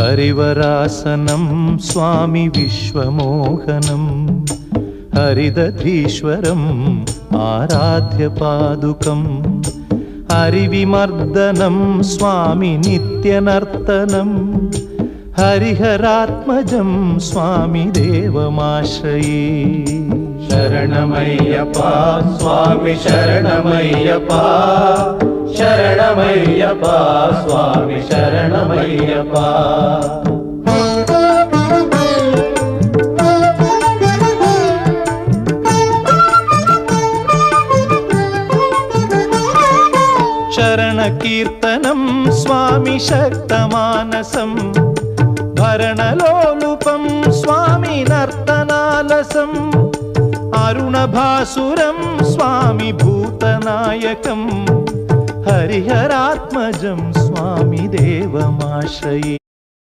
हरिवरासनं स्वामी विश्वमोहनं हरिदधीश्वरम् आराध्य पादुकम् हरिविमर्दनं स्वामी नित्यनर्तनं हरिहरात्मजं स्वामी देवमाश्रये। शरणमय्यप्पा स्वामी शरणमय्यप्पा शरणमय्यप्पा स्वामी शरणमय्यप्पा। शरणकीर्तनं स्वामी शक्तमानसं भरणलोलुपं स्वामी नर्तनालसम् अरुणभासुरं स्वामी भूतनायकं हरिहरात्मजं स्वामी देवमाश्रये।